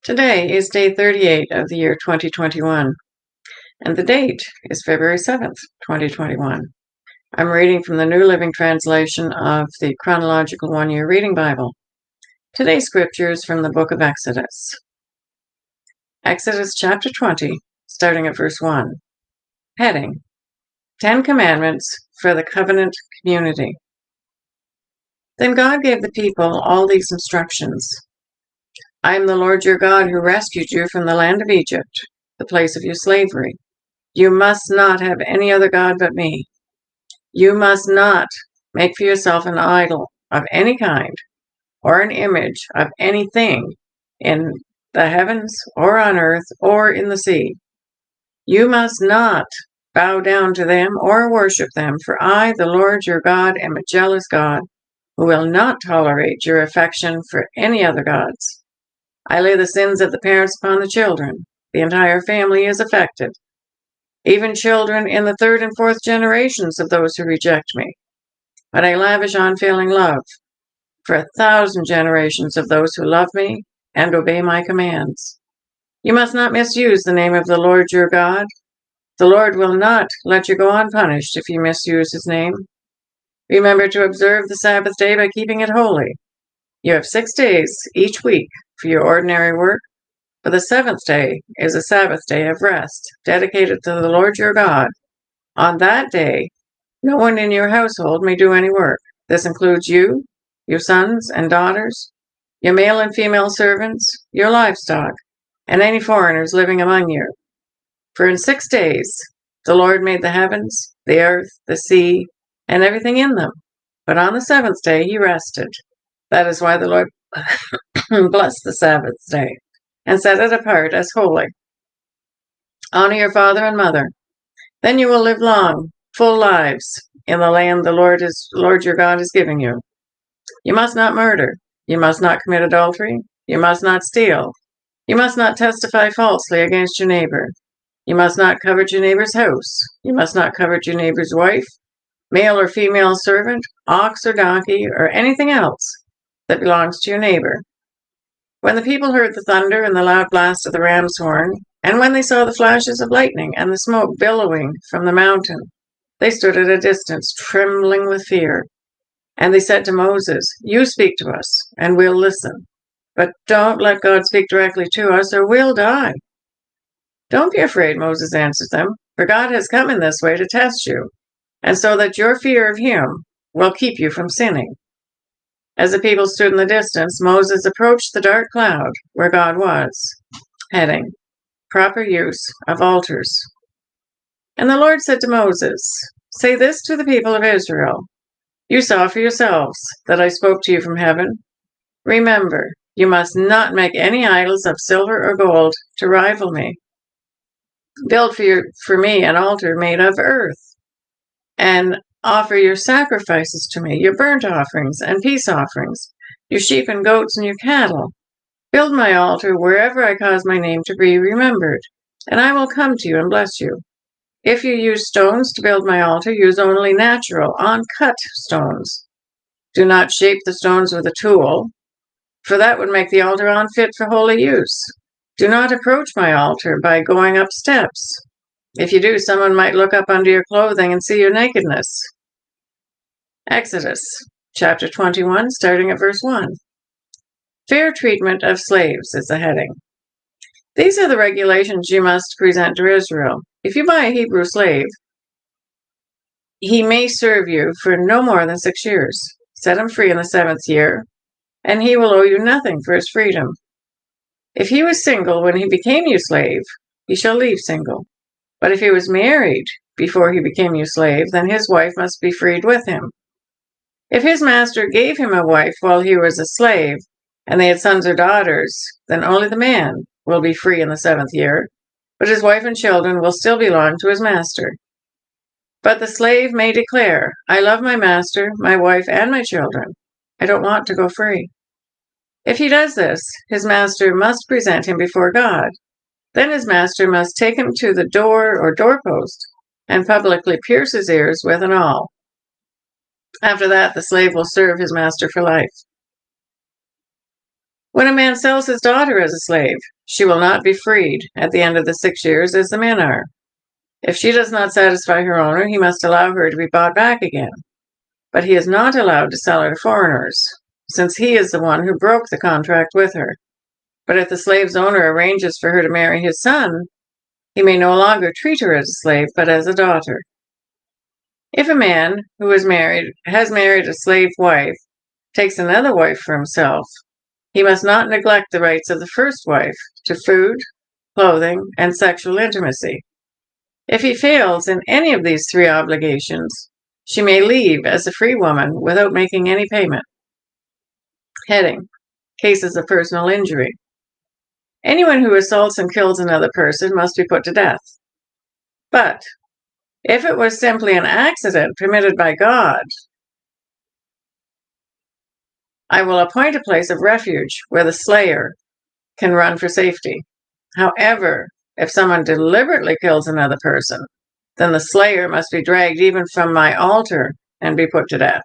Today is day 38 of the year 2021, and the date is February 7th, 2021. I'm reading from the New Living Translation of the Chronological One-Year Reading Bible. Today's scripture is from the book of Exodus. Exodus chapter 20, starting at verse 1. Heading: 10 Commandments for the Covenant Community. Then God gave the people all these instructions. I am the Lord your God who rescued you from the land of Egypt, the place of your slavery. You must not have any other God but me. You must not make for yourself an idol of any kind or an image of anything in the heavens or on earth or in the sea. You must not bow down to them or worship them, for I, the Lord your God, am a jealous God who will not tolerate your affection for any other gods. I lay the sins of the parents upon the children. The entire family is affected, even children in the 3rd and 4th generations of those who reject me. But I lavish unfailing love for 1,000 generations of those who love me and obey my commands. You must not misuse the name of the Lord your God. The Lord will not let you go unpunished if you misuse his name. Remember to observe the Sabbath day by keeping it holy. You have 6 days each week for your ordinary work, but the 7th day is a Sabbath day of rest, dedicated to the Lord your God. On that day, no one in your household may do any work. This includes you, your sons and daughters, your male and female servants, your livestock, and any foreigners living among you. For in 6 days the Lord made the heavens, the earth, the sea, and everything in them. But on the 7th day he rested. That is why the Lord blessed the Sabbath day and set it apart as holy. Honor your father and mother. Then you will live long, full lives in the land the Lord your God is giving you. You must not murder. You must not commit adultery. You must not steal. You must not testify falsely against your neighbor. You must not covet your neighbor's house. You must not covet your neighbor's wife, male or female servant, ox or donkey, or anything else that belongs to your neighbor. When the people heard the thunder and the loud blast of the ram's horn, and when they saw the flashes of lightning and the smoke billowing from the mountain, they stood at a distance, trembling with fear. And they said to Moses, "You speak to us, and we'll listen. But don't let God speak directly to us, or we'll die." "Don't be afraid," Moses answered them, "for God has come in this way to test you, and so that your fear of him will keep you from sinning." As the people stood in the distance, Moses approached the dark cloud where God was. Heading: Proper use of altars. And the Lord said to Moses, "Say this to the people of Israel. You saw for yourselves that I spoke to you from heaven. Remember, you must not make any idols of silver or gold to rival me. Build for me an altar made of earth, and offer your sacrifices to me, your burnt offerings and peace offerings, your sheep and goats and your cattle. Build my altar wherever I cause my name to be remembered, and I will come to you and bless you. If you use stones to build my altar, use only natural, uncut stones. Do not shape the stones with a tool, for that would make the altar unfit for holy use. Do not approach my altar by going up steps. If you do, someone might look up under your clothing and see your nakedness." Exodus chapter 21, starting at verse 1. Fair treatment of slaves is the heading. These are the regulations you must present to Israel. If you buy a Hebrew slave, he may serve you for no more than 6 years. Set him free in the 7th year, and he will owe you nothing for his freedom. If he was single when he became your slave, he shall leave single. But if he was married before he became your slave, then his wife must be freed with him. If his master gave him a wife while he was a slave, and they had sons or daughters, then only the man will be free in the 7th year, but his wife and children will still belong to his master. But the slave may declare, "I love my master, my wife, and my children. I don't want to go free." If he does this, his master must present him before God. Then his master must take him to the door or doorpost and publicly pierce his ears with an awl. After that, the slave will serve his master for life. When a man sells his daughter as a slave, she will not be freed at the end of the 6 years as the men are. If she does not satisfy her owner, he must allow her to be bought back again. But he is not allowed to sell her to foreigners, since he is the one who broke the contract with her. But if the slave's owner arranges for her to marry his son, he may no longer treat her as a slave, but as a daughter. If a man who has married a slave wife takes another wife for himself, he must not neglect the rights of the first wife to food, clothing, and sexual intimacy. If he fails in any of these 3 obligations, she may leave as a free woman without making any payment. Heading: Cases of personal injury. Anyone who assaults and kills another person must be put to death. But if it was simply an accident permitted by God, I will appoint a place of refuge where the slayer can run for safety. However, if someone deliberately kills another person, then the slayer must be dragged even from my altar and be put to death.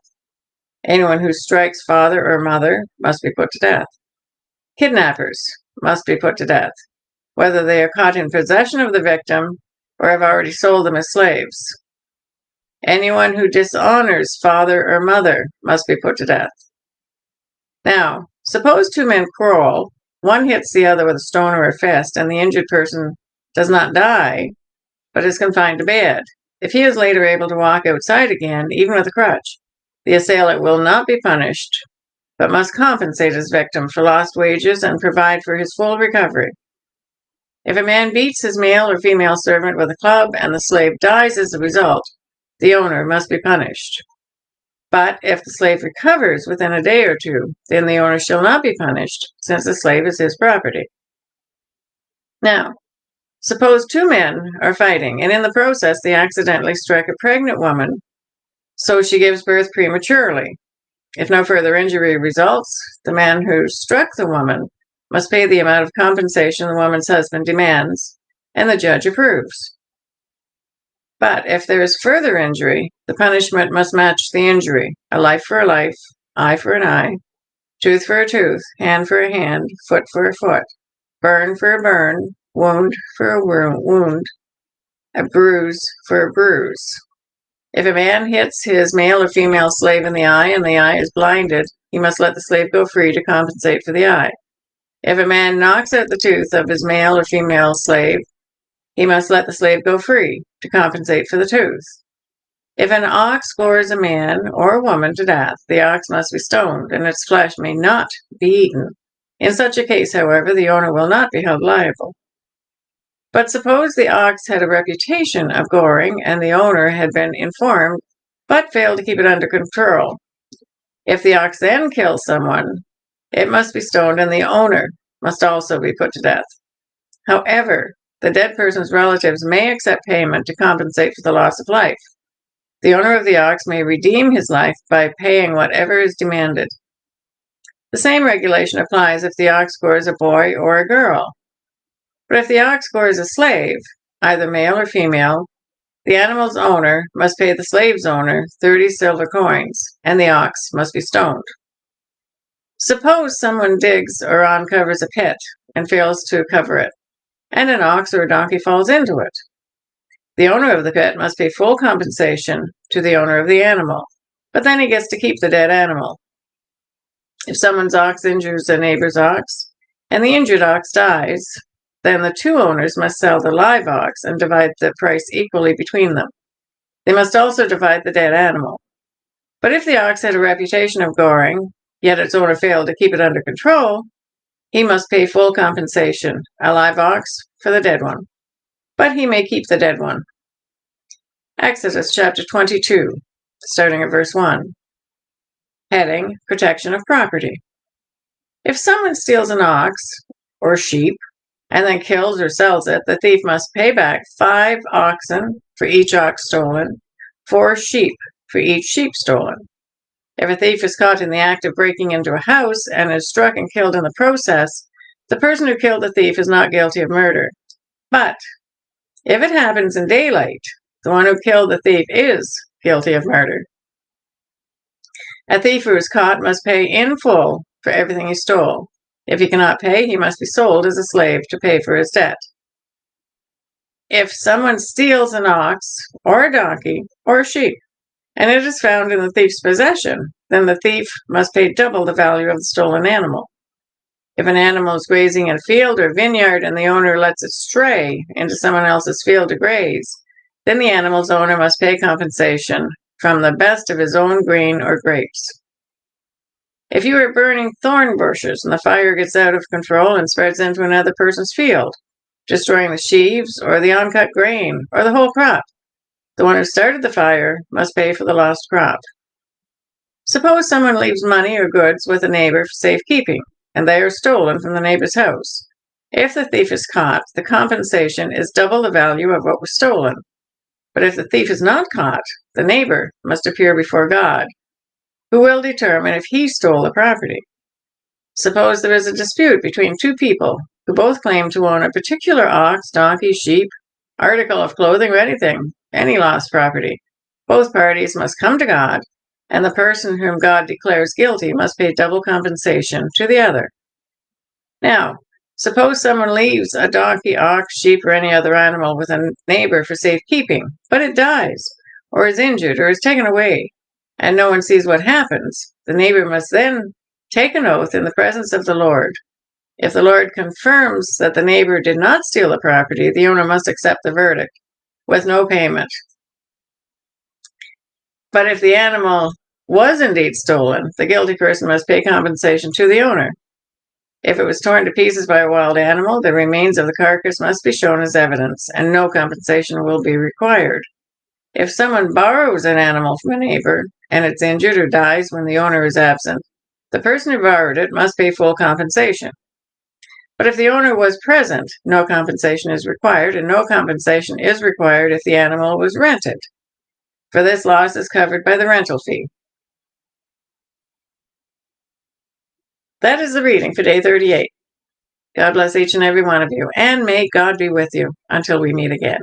Anyone who strikes father or mother must be put to death. Kidnappers must be put to death, whether they are caught in possession of the victim or have already sold them as slaves. Anyone who dishonors father or mother must be put to death. Now, suppose 2 men quarrel, one hits the other with a stone or a fist, and the injured person does not die, but is confined to bed. If he is later able to walk outside again, even with a crutch, the assailant will not be punished, but must compensate his victim for lost wages and provide for his full recovery. If a man beats his male or female servant with a club and the slave dies as a result, the owner must be punished. But if the slave recovers within a day or 2, then the owner shall not be punished, since the slave is his property. Now, suppose 2 men are fighting, and in the process they accidentally strike a pregnant woman, so she gives birth prematurely. If no further injury results, the man who struck the woman must pay the amount of compensation the woman's husband demands, and the judge approves. But if there is further injury, the punishment must match the injury: a life for a life, eye for an eye, tooth for a tooth, hand for a hand, foot for a foot, burn for a burn, wound for a wound, a bruise for a bruise. If a man hits his male or female slave in the eye and the eye is blinded, he must let the slave go free to compensate for the eye. If a man knocks out the tooth of his male or female slave, he must let the slave go free to compensate for the tooth. If an ox gores a man or a woman to death, the ox must be stoned, and its flesh may not be eaten. In such a case, however, the owner will not be held liable. But suppose the ox had a reputation of goring, and the owner had been informed, but failed to keep it under control. If the ox then kills someone, it must be stoned, and the owner must also be put to death. However, the dead person's relatives may accept payment to compensate for the loss of life. The owner of the ox may redeem his life by paying whatever is demanded. The same regulation applies if the ox gores a boy or a girl. But if the ox gores a slave, either male or female, the animal's owner must pay the slave's owner 30 silver coins, and the ox must be stoned. Suppose someone digs or uncovers a pit and fails to cover it, and an ox or a donkey falls into it. The owner of the pit must pay full compensation to the owner of the animal, but then he gets to keep the dead animal. If someone's ox injures a neighbor's ox, and the injured ox dies, then the 2 owners must sell the live ox and divide the price equally between them. They must also divide the dead animal. But if the ox had a reputation of goring, yet its owner failed to keep it under control, he must pay full compensation, a live ox for the dead one. But he may keep the dead one. Exodus chapter 22, starting at verse 1. Heading: Protection of Property. If someone steals an ox or sheep and then kills or sells it, the thief must pay back 5 oxen for each ox stolen, 4 sheep for each sheep stolen. If a thief is caught in the act of breaking into a house and is struck and killed in the process, the person who killed the thief is not guilty of murder. But if it happens in daylight, the one who killed the thief is guilty of murder. A thief who is caught must pay in full for everything he stole. If he cannot pay, he must be sold as a slave to pay for his debt. If someone steals an ox or a donkey or a sheep, and it is found in the thief's possession, then the thief must pay double the value of the stolen animal. If an animal is grazing in a field or vineyard and the owner lets it stray into someone else's field to graze, then the animal's owner must pay compensation from the best of his own grain or grapes. If you are burning thorn bushes and the fire gets out of control and spreads into another person's field, destroying the sheaves or the uncut grain or the whole crop, the one who started the fire must pay for the lost crop. Suppose someone leaves money or goods with a neighbor for safekeeping, and they are stolen from the neighbor's house. If the thief is caught, the compensation is double the value of what was stolen. But if the thief is not caught, the neighbor must appear before God, who will determine if he stole the property. Suppose there is a dispute between two people who both claim to own a particular ox, donkey, sheep, article of clothing, or anything, any lost property. Both parties must come to God, and the person whom God declares guilty must pay double compensation to the other. Now, suppose someone leaves a donkey, ox, sheep, or any other animal with a neighbor for safekeeping, but it dies, or is injured, or is taken away, and no one sees what happens. The neighbor must then take an oath in the presence of the Lord. If the Lord confirms that the neighbor did not steal the property, the owner must accept the verdict with no payment. But if the animal was indeed stolen, the guilty person must pay compensation to the owner. If it was torn to pieces by a wild animal, the remains of the carcass must be shown as evidence, and no compensation will be required. If someone borrows an animal from a neighbor, and it's injured or dies when the owner is absent, the person who borrowed it must pay full compensation. But if the owner was present, no compensation is required, and no compensation is required if the animal was rented, for this loss is covered by the rental fee. That is the reading for day 38. God bless each and every one of you, and may God be with you until we meet again.